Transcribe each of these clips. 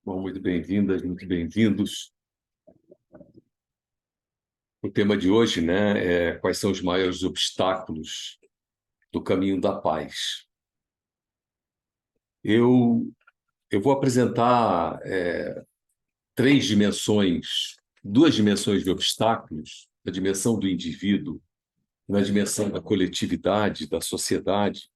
Bom, muito bem-vindas, muito bem-vindos. O tema de hoje, né, é quais são os maiores obstáculos do caminho da paz. Eu vou apresentar três dimensões, duas dimensões de obstáculos, a dimensão do indivíduo, na dimensão da coletividade, da sociedade,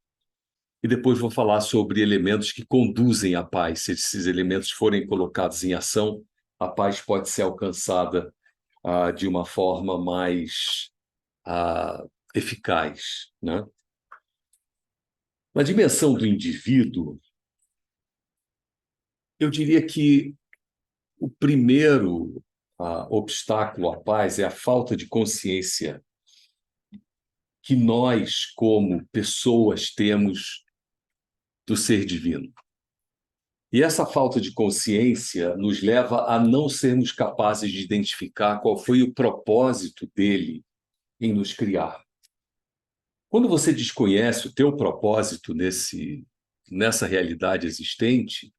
e depois vou falar sobre elementos que conduzem à paz. Se esses elementos forem colocados em ação, a paz pode ser alcançada de uma forma mais eficaz, né? Na dimensão do indivíduo, eu diria que o primeiro obstáculo à paz é a falta de consciência que nós, como pessoas, temos do ser divino. E essa falta de consciência nos leva a não sermos capazes de identificar qual foi o propósito dele em nos criar. Quando você desconhece o teu propósito nessa realidade existente,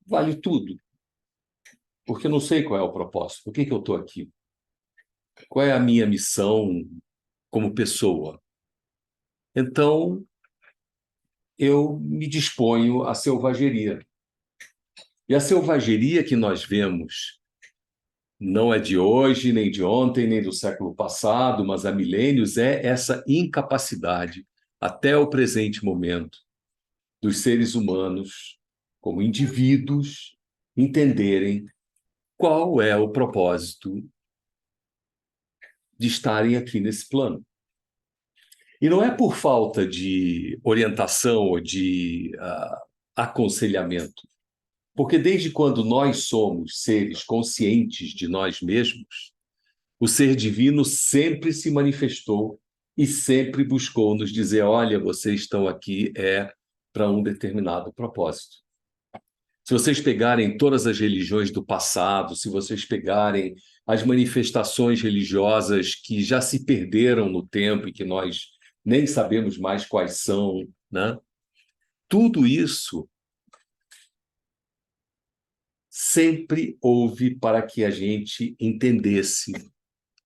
vale tudo. Porque eu não sei qual é o propósito. Por que eu estou aqui? Qual é a minha missão como pessoa? Então, eu me disponho à selvageria. E a selvageria que nós vemos não é de hoje, nem de ontem, nem do século passado, mas há milênios, é essa incapacidade, até o presente momento, dos seres humanos, como indivíduos, entenderem qual é o propósito de estarem aqui nesse plano. E não é por falta de orientação ou de aconselhamento, porque desde quando nós somos seres conscientes de nós mesmos, o ser divino sempre se manifestou e sempre buscou nos dizer: olha, vocês estão aqui para um determinado propósito. Se vocês pegarem todas as religiões do passado, se vocês pegarem as manifestações religiosas que já se perderam no tempo e que nós nem sabemos mais quais são, né? Tudo isso sempre houve para que a gente entendesse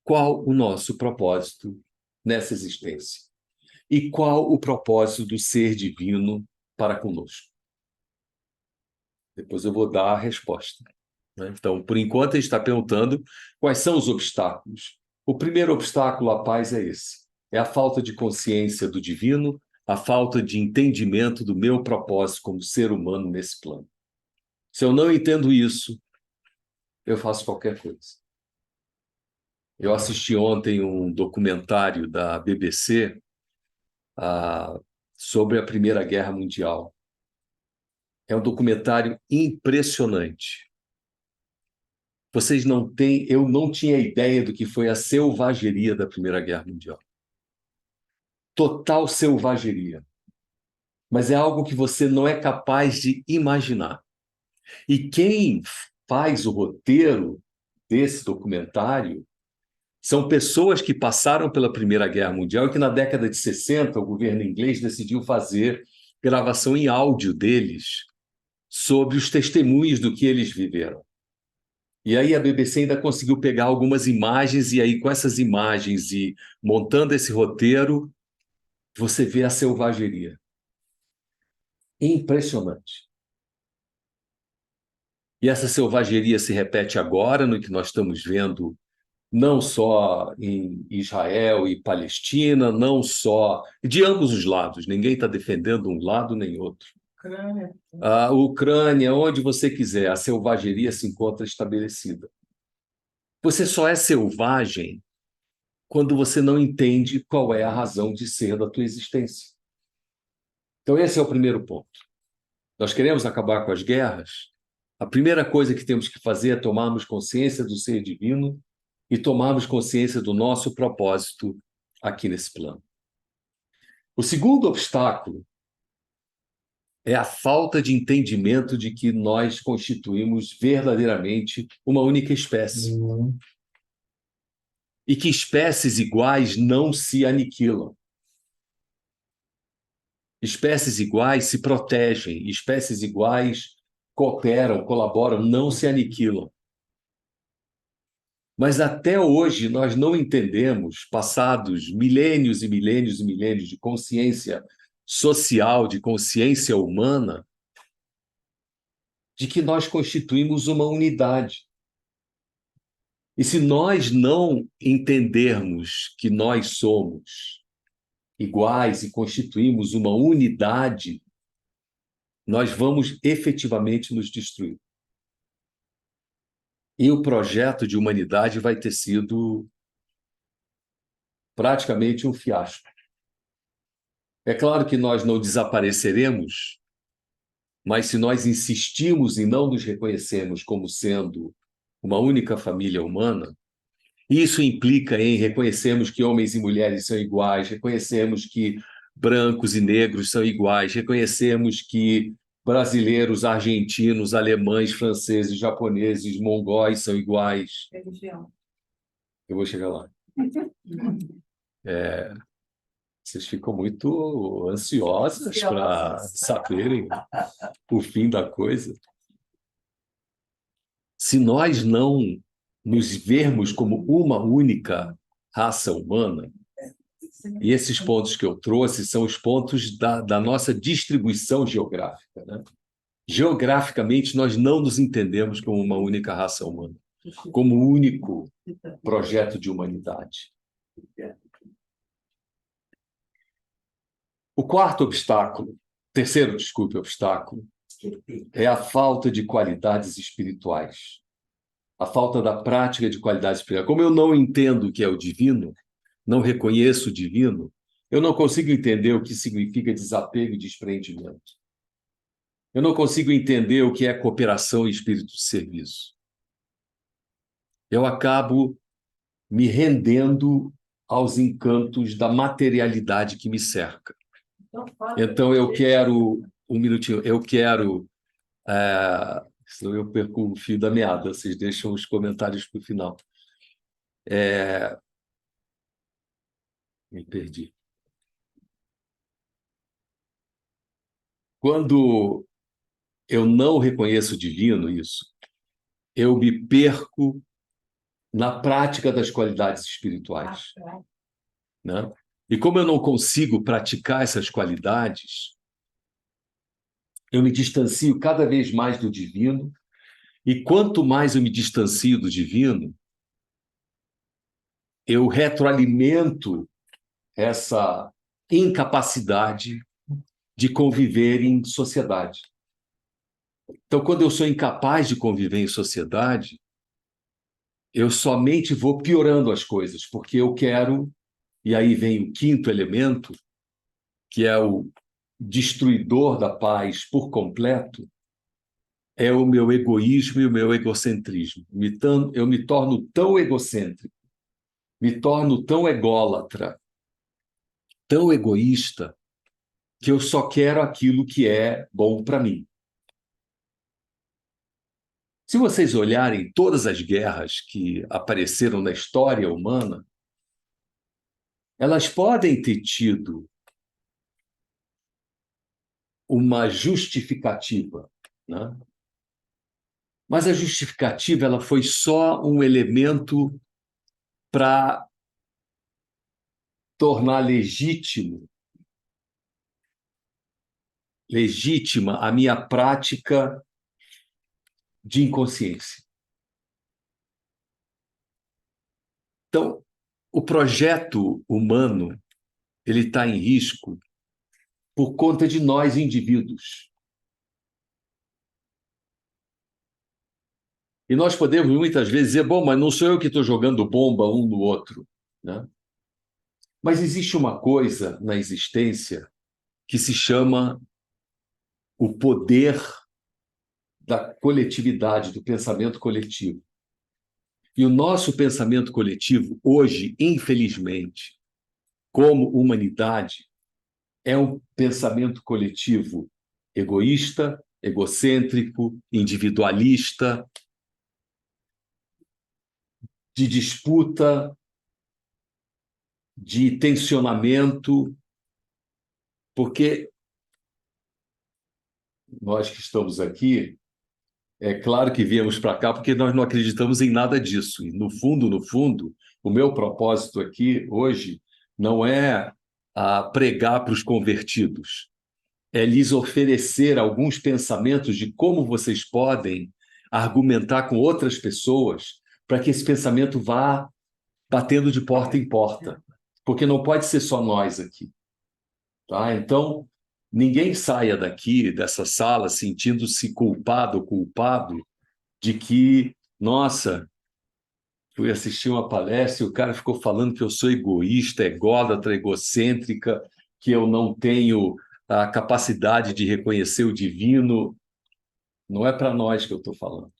qual o nosso propósito nessa existência e qual o propósito do ser divino para conosco. Depois eu vou dar a resposta, né? Então, por enquanto, a gente está perguntando quais são os obstáculos. O primeiro obstáculo à paz é esse: é a falta de consciência do divino, a falta de entendimento do meu propósito como ser humano nesse plano. Se eu não entendo isso, eu faço qualquer coisa. Eu assisti ontem um documentário da BBC sobre a Primeira Guerra Mundial. É um documentário impressionante. Vocês não têm, eu não tinha ideia do que foi a selvageria da Primeira Guerra Mundial. Total selvageria. Mas é algo que você não é capaz de imaginar. E quem faz o roteiro desse documentário são pessoas que passaram pela Primeira Guerra Mundial e que na década de 60 o governo inglês decidiu fazer gravação em áudio deles sobre os testemunhos do que eles viveram. E aí a BBC ainda conseguiu pegar algumas imagens, e aí com essas imagens e montando esse roteiro, você vê a selvageria. Impressionante. E essa selvageria se repete agora no que nós estamos vendo, não só em Israel e Palestina, não só de ambos os lados, ninguém está defendendo um lado nem outro. Ucrânia. A Ucrânia, onde você quiser, a selvageria se encontra estabelecida. Você só é selvagem quando você não entende qual é a razão de ser da tua existência. Então, esse é o primeiro ponto. Nós queremos acabar com as guerras? A primeira coisa que temos que fazer é tomarmos consciência do ser divino e tomarmos consciência do nosso propósito aqui nesse plano. O segundo obstáculo é a falta de entendimento de que nós constituímos verdadeiramente uma única espécie. E que espécies iguais não se aniquilam. Espécies iguais se protegem, espécies iguais cooperam, colaboram, não se aniquilam. Mas até hoje nós não entendemos, passados milênios e milênios e milênios de consciência social, de consciência humana, de que nós constituímos uma unidade. E se nós não entendermos que nós somos iguais e constituímos uma unidade, nós vamos efetivamente nos destruir. E o projeto de humanidade vai ter sido praticamente um fiasco. É claro que nós não desapareceremos, mas se nós insistimos em não nos reconhecermos como sendo uma única família humana, isso implica em reconhecermos que homens e mulheres são iguais, reconhecermos que brancos e negros são iguais, reconhecermos que brasileiros, argentinos, alemães, franceses, japoneses, mongóis são iguais. Religião. Eu vou chegar lá. Vocês ficam muito ansiosas para saberem o fim da coisa. Se nós não nos vermos como uma única raça humana, e esses pontos que eu trouxe são os pontos da nossa distribuição geográfica, né? Geograficamente, nós não nos entendemos como uma única raça humana, como um único projeto de humanidade. O quarto obstáculo, terceiro, desculpe, obstáculo, é a falta de qualidades espirituais. A falta da prática de qualidades espirituais. Como eu não entendo o que é o divino, não reconheço o divino, eu não consigo entender o que significa desapego e desprendimento. Eu não consigo entender o que é cooperação e espírito de serviço. Eu acabo me rendendo aos encantos da materialidade que me cerca. Então, eu quero... Um minutinho. Eu quero... senão eu perco o fio da meada. Vocês deixam os comentários para o final. Me perdi. Quando eu não reconheço o divino, isso, eu me perco na prática das qualidades espirituais, né? E como eu não consigo praticar essas qualidades, eu me distancio cada vez mais do divino, e quanto mais eu me distancio do divino, eu retroalimento essa incapacidade de conviver em sociedade. Então, quando eu sou incapaz de conviver em sociedade, eu somente vou piorando as coisas, porque eu quero, e aí vem o quinto elemento, que é o destruidor da paz por completo, é o meu egoísmo e o meu egocentrismo. Eu me torno tão egocêntrico, me torno tão ególatra, tão egoísta, que eu só quero aquilo que é bom para mim. Se vocês olharem todas as guerras que apareceram na história humana, elas podem ter tido uma justificativa, né? Mas a justificativa ela foi só um elemento para tornar legítima a minha prática de inconsciência. Então, o projeto humano ele está em risco por conta de nós, indivíduos. E nós podemos, muitas vezes, dizer, bom, mas não sou eu que estou jogando bomba um no outro, né? Mas existe uma coisa na existência que se chama o poder da coletividade, do pensamento coletivo. E o nosso pensamento coletivo, hoje, infelizmente, como humanidade, é um pensamento coletivo egoísta, egocêntrico, individualista, de disputa, de tensionamento, porque nós que estamos aqui, é claro que viemos para cá porque nós não acreditamos em nada disso. E, no fundo, o meu propósito aqui hoje não é pregar para os convertidos, é lhes oferecer alguns pensamentos de como vocês podem argumentar com outras pessoas para que esse pensamento vá batendo de porta em porta, porque não pode ser só nós aqui, tá? Então, ninguém saia daqui, dessa sala, sentindo-se culpado ou culpado de que, nossa, fui assistir uma palestra e o cara ficou falando que eu sou egoísta, ególatra, egocêntrica, que eu não tenho a capacidade de reconhecer o divino. Não é para nós que eu estou falando.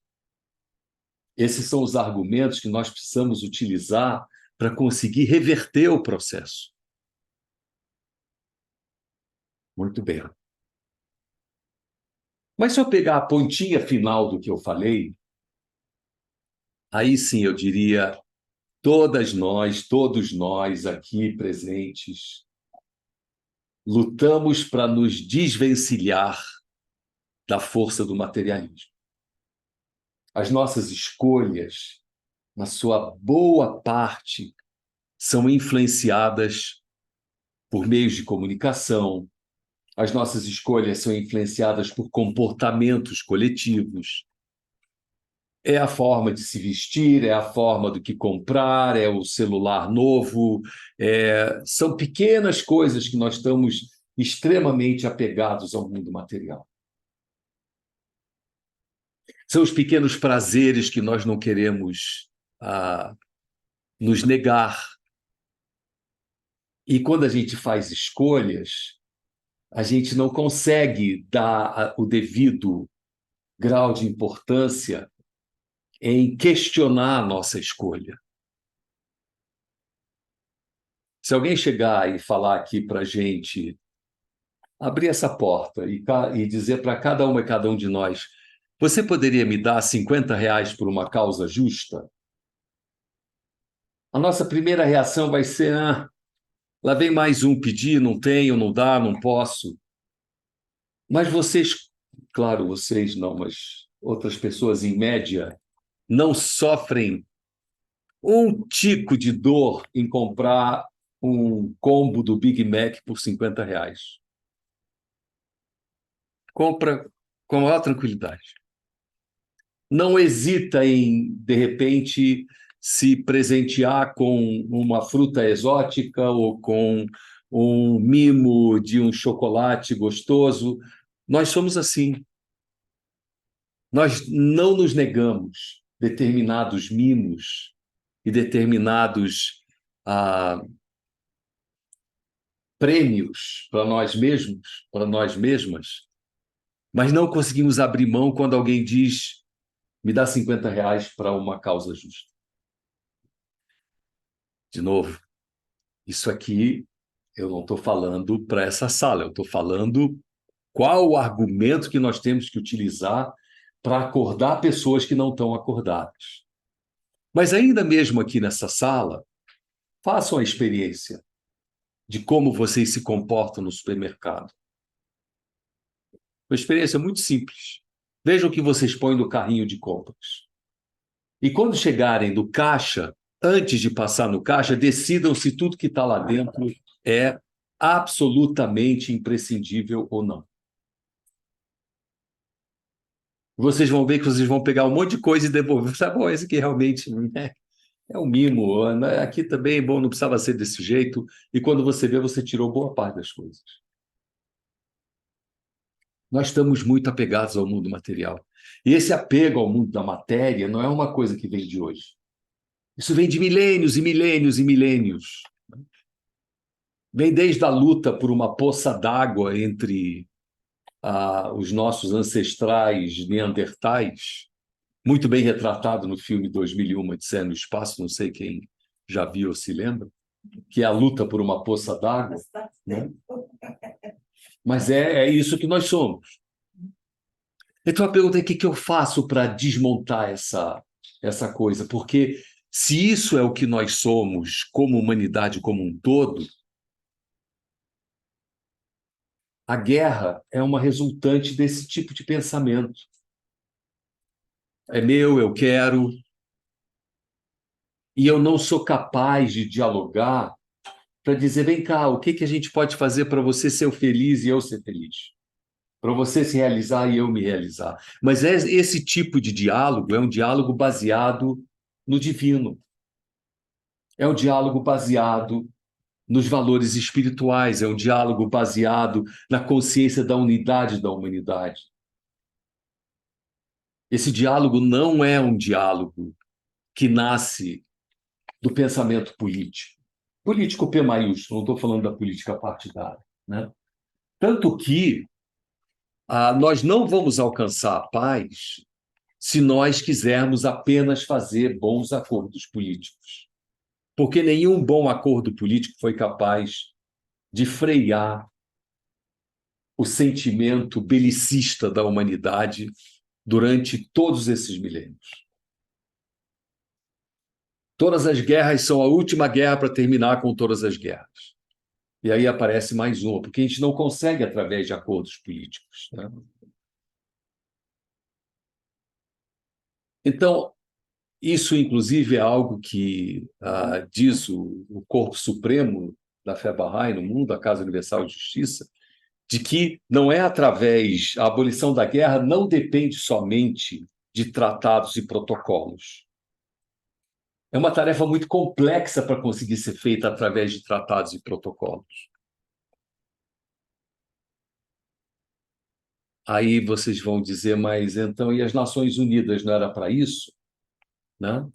Esses são os argumentos que nós precisamos utilizar para conseguir reverter o processo. Muito bem. Mas se eu pegar a pontinha final do que eu falei, aí sim eu diria, todos nós aqui presentes, lutamos para nos desvencilhar da força do materialismo. As nossas escolhas, na sua boa parte, são influenciadas por meios de comunicação, as nossas escolhas são influenciadas por comportamentos coletivos. É a forma de se vestir, é a forma do que comprar, é o celular novo, são pequenas coisas que nós estamos extremamente apegados ao mundo material. São os pequenos prazeres que nós não queremos nos negar. E quando a gente faz escolhas, a gente não consegue dar o devido grau de importância em questionar a nossa escolha. Se alguém chegar e falar aqui para a gente, abrir essa porta e dizer para cada uma e cada um de nós, você poderia me dar R$ 50 por uma causa justa? A nossa primeira reação vai ser, lá vem mais um pedir, não tenho, não dá, não posso. Mas vocês, claro, vocês não, mas outras pessoas em média, não sofrem um tico de dor em comprar um combo do Big Mac por R$ 50. Compra com a maior tranquilidade. Não hesita em, de repente, se presentear com uma fruta exótica ou com um mimo de um chocolate gostoso. Nós somos assim. Nós não nos negamos determinados mimos e determinados prêmios para nós mesmos, para nós mesmas, mas não conseguimos abrir mão quando alguém diz: me dá R$ 50 para uma causa justa. De novo, isso aqui eu não estou falando para essa sala, eu estou falando qual o argumento que nós temos que utilizar para acordar pessoas que não estão acordadas. Mas ainda mesmo aqui nessa sala, façam a experiência de como vocês se comportam no supermercado. Uma experiência muito simples. Vejam o que vocês põem no carrinho de compras. E quando chegarem do caixa, antes de passar no caixa, decidam se tudo que está lá dentro é absolutamente imprescindível ou não. Vocês vão ver que vocês vão pegar um monte de coisa e devolver. Sabe, bom, esse aqui realmente é um mimo. Aqui também, bom, não precisava ser desse jeito. E quando você vê, você tirou boa parte das coisas. Nós estamos muito apegados ao mundo material. E esse apego ao mundo da matéria não é uma coisa que vem de hoje. Isso vem de milênios e milênios e milênios. Vem desde a luta por uma poça d'água entre os nossos ancestrais neandertais, muito bem retratado no filme 2001, Odisseia no Espaço, não sei quem já viu ou se lembra, que é a luta por uma poça d'água. Né? Mas é isso que nós somos. Então a pergunta é: o que eu faço para desmontar essa coisa? Porque se isso é o que nós somos como humanidade como um todo, A guerra é uma resultante desse tipo de pensamento. É meu, eu quero, e eu não sou capaz de dialogar para dizer, vem cá, o que que a gente pode fazer para você ser feliz e eu ser feliz? Para você se realizar e eu me realizar. Mas esse tipo de diálogo é um diálogo baseado no divino. É um diálogo baseado nos valores espirituais, é um diálogo baseado na consciência da unidade da humanidade. Esse diálogo não é um diálogo que nasce do pensamento político. Político P maiúsculo, não estou falando da política partidária, né? Tanto que nós não vamos alcançar a paz se nós quisermos apenas fazer bons acordos políticos. Porque nenhum bom acordo político foi capaz de frear o sentimento belicista da humanidade durante todos esses milênios. Todas as guerras são a última guerra para terminar com todas as guerras. E aí aparece mais uma, porque a gente não consegue através de acordos políticos, né? Então, isso, inclusive, é algo que diz o Corpo Supremo da fé Bahá'í no mundo, a Casa Universal de Justiça, de que não é através, a abolição da guerra não depende somente de tratados e protocolos. É uma tarefa muito complexa para conseguir ser feita através de tratados e protocolos. Aí vocês vão dizer, mas então, e as Nações Unidas não era para isso? Né?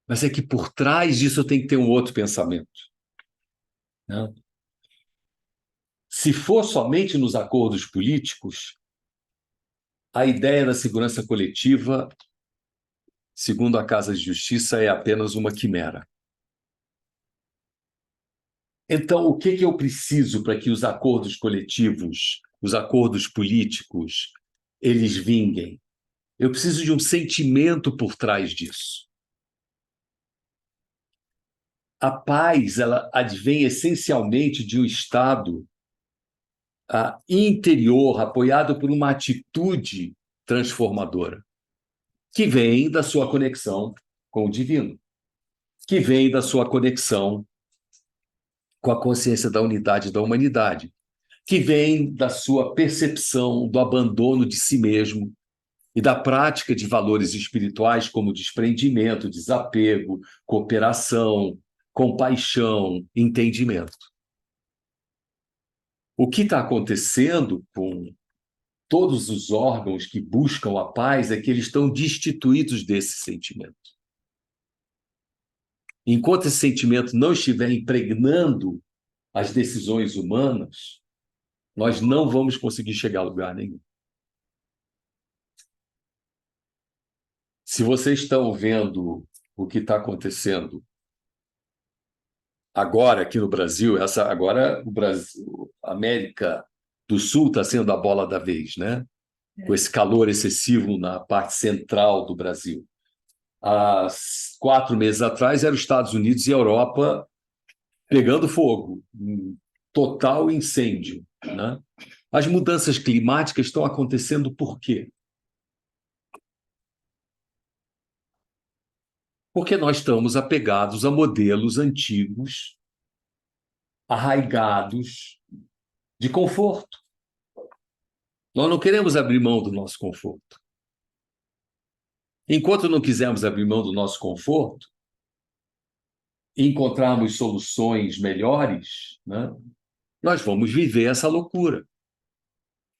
Mas é que por trás disso tem que ter um outro pensamento. Né? Se for somente nos acordos políticos, a ideia da segurança coletiva, segundo a Casa de Justiça, é apenas uma quimera. Então, o que que eu preciso para que os acordos coletivos, os acordos políticos, eles vinguem? Eu preciso de um sentimento por trás disso. A paz, ela advém essencialmente de um estado interior, apoiado por uma atitude transformadora, que vem da sua conexão com o divino, que vem da sua conexão com a consciência da unidade da humanidade, que vem da sua percepção do abandono de si mesmo e da prática de valores espirituais como desprendimento, desapego, cooperação, compaixão, entendimento. O que está acontecendo com todos os órgãos que buscam a paz é que eles estão destituídos desse sentimento. Enquanto esse sentimento não estiver impregnando as decisões humanas, nós não vamos conseguir chegar a lugar nenhum. Se vocês estão vendo o que está acontecendo agora aqui no Brasil, agora o Brasil, a América do Sul está sendo a bola da vez, né? Com esse calor excessivo na parte central do Brasil. Há 4 meses atrás, eram os Estados Unidos e a Europa pegando fogo, um total incêndio, né? As mudanças climáticas estão acontecendo por quê? Porque nós estamos apegados a modelos antigos, arraigados, de conforto. Nós não queremos abrir mão do nosso conforto. Enquanto não quisermos abrir mão do nosso conforto e encontrarmos soluções melhores, né, nós vamos viver essa loucura.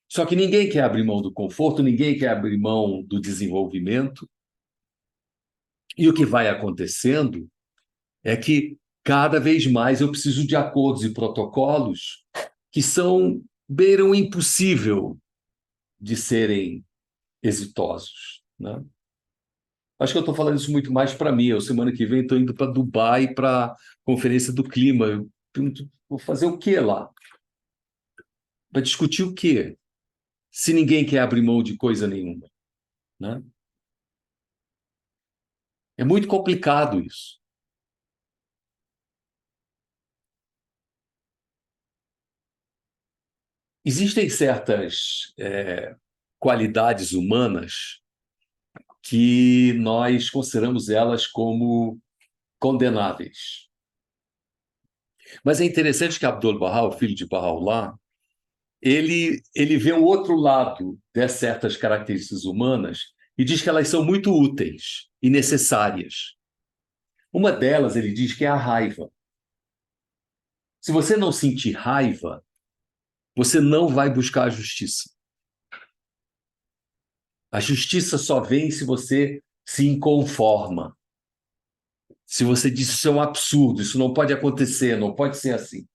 Só que ninguém quer abrir mão do conforto, ninguém quer abrir mão do desenvolvimento. E o que vai acontecendo é que cada vez mais eu preciso de acordos e protocolos que beiram o impossível de serem exitosos, né? Acho que eu estou falando isso muito mais para mim. Semana que vem estou indo para Dubai para a Conferência do Clima. Eu pergunto, vou fazer o quê lá? Para discutir o quê? Se ninguém quer abrir mão de coisa nenhuma, né? É muito complicado isso. Existem certas qualidades humanas que nós consideramos elas como condenáveis. Mas é interessante que Abdul-Bahá, o filho de Bahá'u'lláh, ele vê o outro lado de certas características humanas e diz que elas são muito úteis e necessárias. Uma delas, ele diz que é a raiva. Se você não sentir raiva, você não vai buscar a justiça. A justiça só vem se você se inconforma. Se você diz isso é um absurdo, isso não pode acontecer, não pode ser assim.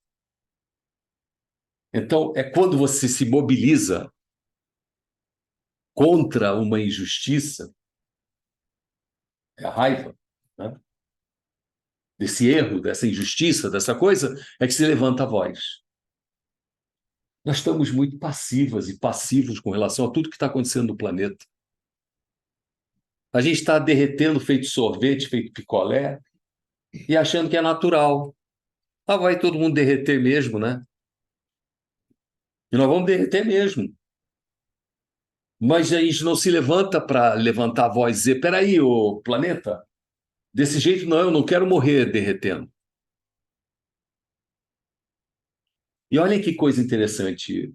Então, é quando você se mobiliza contra uma injustiça, é a raiva, né? Desse erro, dessa injustiça, dessa coisa, é que se levanta a voz. Nós estamos muito passivas e passivos com relação a tudo que está acontecendo no planeta. A gente está derretendo feito sorvete, feito picolé, e achando que é natural. Ah, vai todo mundo derreter mesmo, né? E nós vamos derreter mesmo. Mas a gente não se levanta para levantar a voz e dizer: peraí, ô planeta, desse jeito não, eu não quero morrer derretendo. E olha que coisa interessante,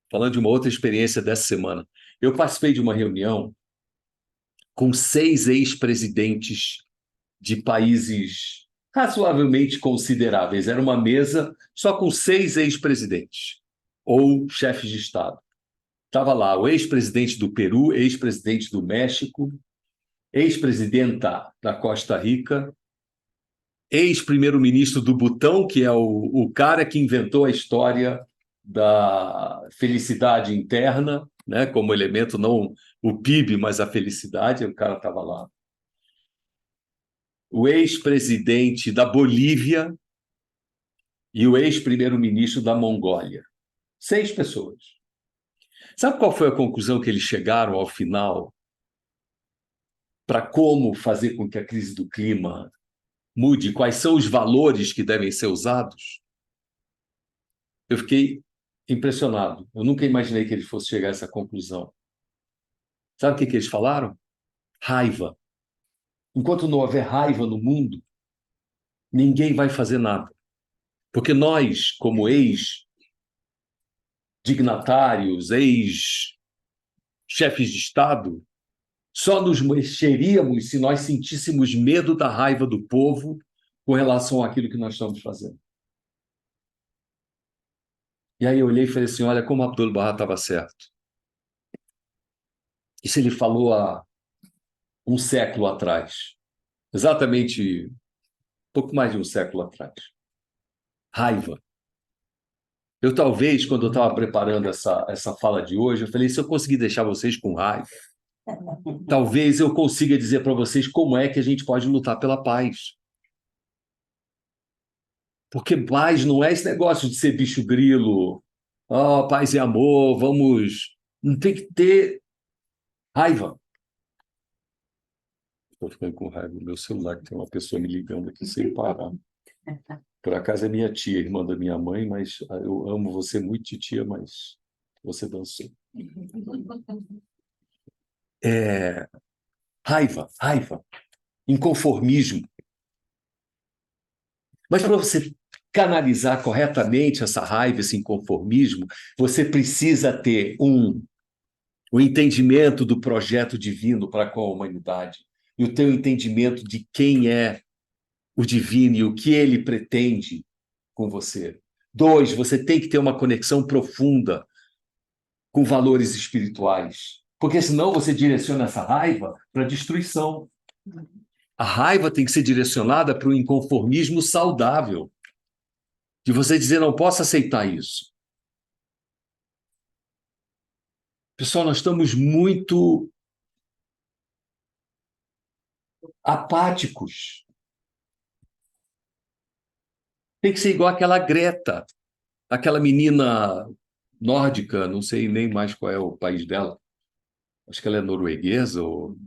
falando de uma outra experiência dessa semana. Eu participei de uma reunião com 6 ex-presidentes de países razoavelmente consideráveis. Era uma mesa só com 6 ex-presidentes ou chefes de Estado. Estava lá o ex-presidente do Peru, ex-presidente do México, ex-presidenta da Costa Rica, ex-primeiro-ministro do Butão, que é o cara que inventou a história da felicidade interna, né, como elemento, não o PIB, mas a felicidade, o cara estava lá. O ex-presidente da Bolívia e o ex-primeiro-ministro da Mongólia. 6 pessoas. Sabe qual foi a conclusão que eles chegaram ao final para como fazer com que a crise do clima mude? Quais são os valores que devem ser usados? Eu fiquei impressionado. Eu nunca imaginei que eles fossem chegar a essa conclusão. Sabe o que eles falaram? Raiva. Enquanto não houver raiva no mundo, ninguém vai fazer nada. Porque nós, como ex-dignatários, ex-chefes de Estado, só nos mexeríamos se nós sentíssemos medo da raiva do povo com relação àquilo que nós estamos fazendo. E aí eu olhei e falei assim, olha como Abdul-Bahá estava certo. Isso ele falou há um século atrás. Exatamente pouco mais de um século atrás. Raiva. Eu talvez, quando eu estava preparando essa fala de hoje, eu falei, se eu conseguir deixar vocês com raiva, talvez eu consiga dizer para vocês como é que a gente pode lutar pela paz. Porque paz não é esse negócio de ser bicho grilo, oh, paz e amor, vamos... Não tem que ter raiva. Estou ficando com raiva do meu celular, que tem uma pessoa me ligando aqui sem parar. Por acaso é minha tia, irmã da minha mãe, mas eu amo você muito, titia, mas você dançou. Raiva, inconformismo. Mas para você canalizar corretamente essa raiva, esse inconformismo, você precisa ter o entendimento do projeto divino para com a humanidade e o teu entendimento de quem é o divino e o que ele pretende com você. 2, você tem que ter uma conexão profunda com valores espirituais, porque senão você direciona essa raiva para a destruição. A raiva tem que ser direcionada para o inconformismo saudável, de você dizer, não posso aceitar isso. Pessoal, nós estamos muito apáticos. Tem que ser igual aquela Greta, aquela menina nórdica, não sei nem mais qual é o país dela. Acho que ela é norueguesa ou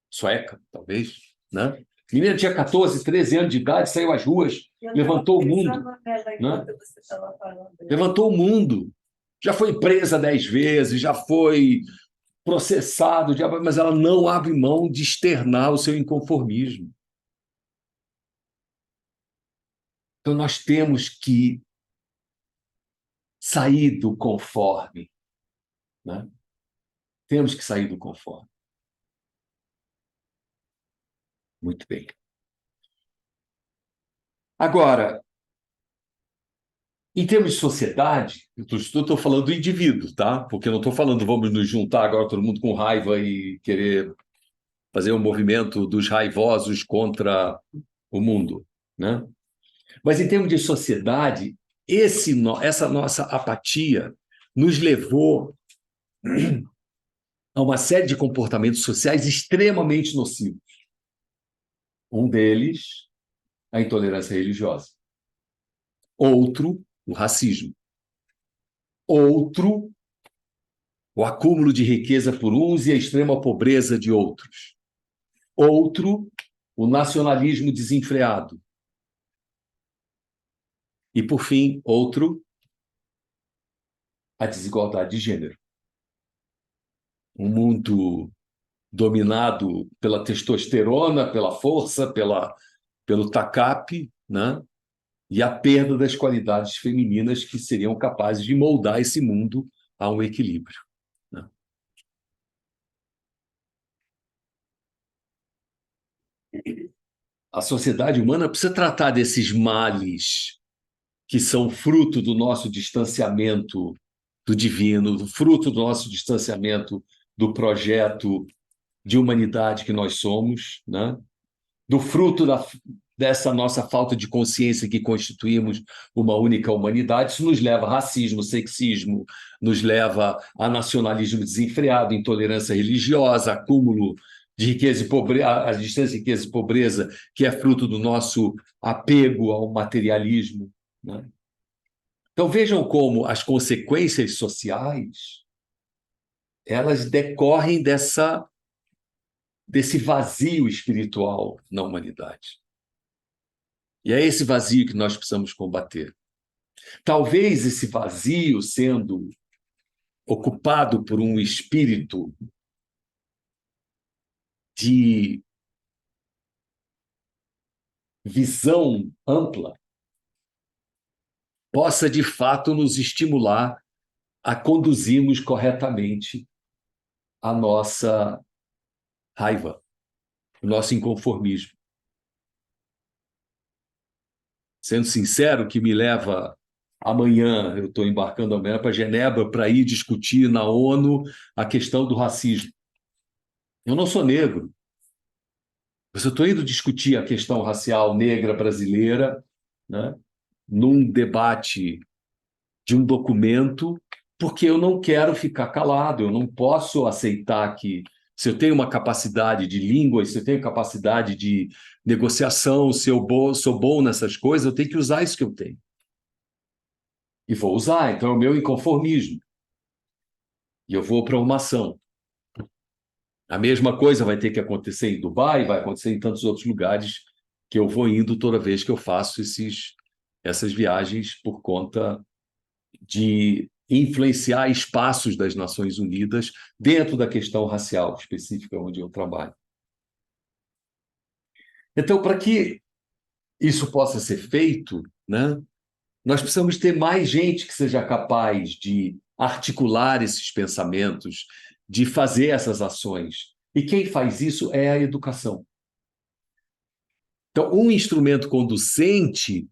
sueca, talvez, né? A menina tinha 14, 13 anos de idade, saiu às ruas, levantou o mundo. Né? Levantou o mundo. já foi presa 10 vezes, já foi processado, mas ela não abre mão de externar o seu inconformismo. Então, nós temos que sair do conforme, né? Temos que sair do conforme. Muito bem. Agora, em termos de sociedade, eu estou falando do indivíduo, tá? Porque eu não estou falando vamos nos juntar agora todo mundo com raiva e querer fazer um movimento dos raivosos contra o mundo, né? Mas em termos de sociedade, essa nossa apatia nos levou a uma série de comportamentos sociais extremamente nocivos. Um deles, a intolerância religiosa. Outro, o racismo. Outro, o acúmulo de riqueza por uns e a extrema pobreza de outros. Outro, o nacionalismo desenfreado. E, por fim, outro, a desigualdade de gênero. Um mundo dominado pela testosterona, pela força, pelo tacape, né? E a perda das qualidades femininas que seriam capazes de moldar esse mundo a um equilíbrio, né? A sociedade humana precisa tratar desses males que são fruto do nosso distanciamento do divino, fruto do nosso distanciamento do projeto de humanidade que nós somos, né? Do fruto dessa nossa falta de consciência que constituímos uma única humanidade. Isso nos leva a racismo, sexismo, nos leva a nacionalismo desenfreado, intolerância religiosa, acúmulo de riqueza e pobreza, a distância de riqueza e pobreza, que é fruto do nosso apego ao materialismo, né? Então vejam como as consequências sociais elas decorrem desse vazio espiritual na humanidade. E é esse vazio que nós precisamos combater. Talvez esse vazio sendo ocupado por um espírito de visão ampla possa, de fato, nos estimular a conduzirmos corretamente a nossa raiva, o nosso inconformismo. Sendo sincero, que me leva amanhã, eu estou embarcando amanhã para Genebra para ir discutir na ONU a questão do racismo. Eu não sou negro, mas eu estou indo discutir a questão racial negra brasileira, né, num debate de um documento, porque eu não quero ficar calado, eu não posso aceitar que, se eu tenho uma capacidade de língua, se eu tenho capacidade de negociação, se eu sou bom nessas coisas, eu tenho que usar isso que eu tenho. E vou usar, então é o meu inconformismo. E eu vou para uma ação. A mesma coisa vai ter que acontecer em Dubai, vai acontecer em tantos outros lugares que eu vou indo toda vez que eu faço essas viagens por conta de influenciar espaços das Nações Unidas dentro da questão racial específica onde eu trabalho. Então, para que isso possa ser feito, né, nós precisamos ter mais gente que seja capaz de articular esses pensamentos, de fazer essas ações. E quem faz isso é a educação. Então, um instrumento conducente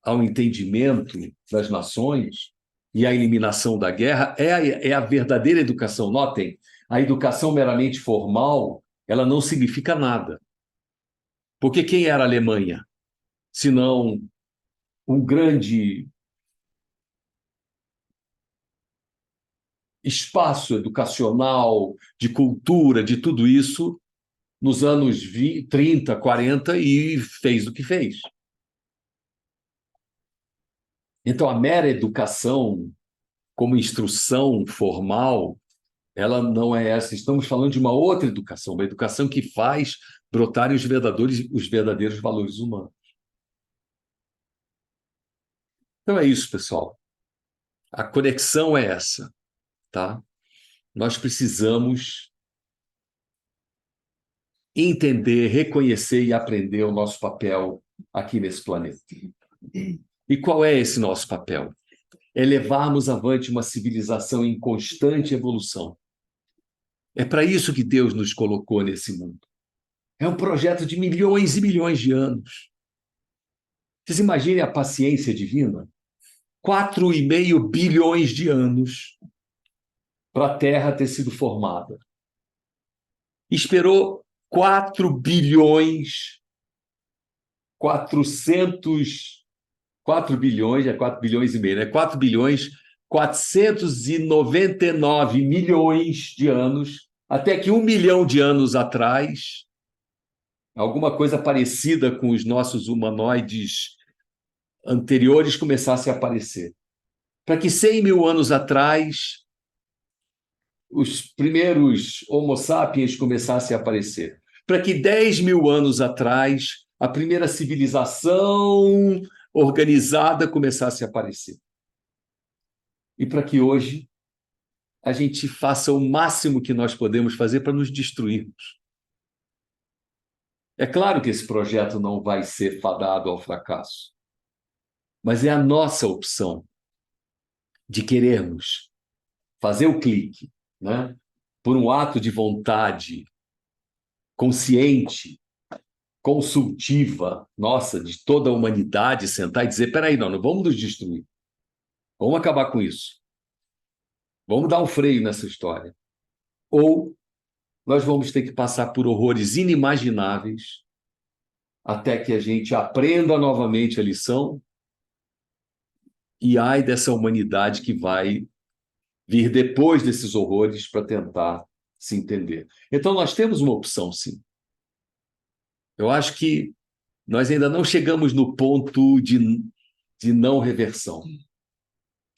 ao entendimento das nações e à eliminação da guerra é a verdadeira educação. Notem, a educação meramente formal, ela não significa nada. Porque quem era a Alemanha? Senão um grande espaço educacional, de cultura, de tudo isso, nos anos 20, 30, 40, e fez o que fez. Então, a mera educação, como instrução formal, ela não é essa. Estamos falando de uma outra educação, uma educação que faz brotarem os verdadeiros valores humanos. Então é isso, pessoal. A conexão é essa, tá? Nós precisamos entender, reconhecer e aprender o nosso papel aqui nesse planeta. E qual é esse nosso papel? É levarmos avante uma civilização em constante evolução. É para isso que Deus nos colocou nesse mundo. É um projeto de milhões e milhões de anos. Vocês imaginem a paciência divina? 4,5 bilhões de anos para a Terra ter sido formada. Esperou 4 bilhões, 4 bilhões, é 4 bilhões e meio, né? 4 bilhões, 499 milhões de anos, até que 1 milhão de anos atrás, alguma coisa parecida com os nossos humanoides anteriores começasse a aparecer. Para que 100 mil anos atrás, os primeiros Homo sapiens começassem a aparecer. Para que 10 mil anos atrás, a primeira civilização organizada começasse a aparecer. E para que hoje a gente faça o máximo que nós podemos fazer para nos destruirmos. É claro que esse projeto não vai ser fadado ao fracasso, mas é a nossa opção de querermos fazer o clique, né? Por um ato de vontade consciente, consultiva, nossa, de toda a humanidade, sentar e dizer, peraí, não vamos nos destruir. Vamos acabar com isso. Vamos dar um freio nessa história. Ou nós vamos ter que passar por horrores inimagináveis até que a gente aprenda novamente a lição e ai dessa humanidade que vai vir depois desses horrores para tentar se entender. Então, nós temos uma opção, sim. Eu acho que nós ainda não chegamos no ponto de não reversão.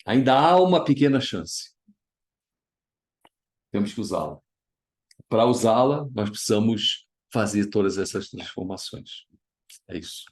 Ainda há uma pequena chance. Temos que usá-la. Para usá-la, nós precisamos fazer todas essas transformações. É isso.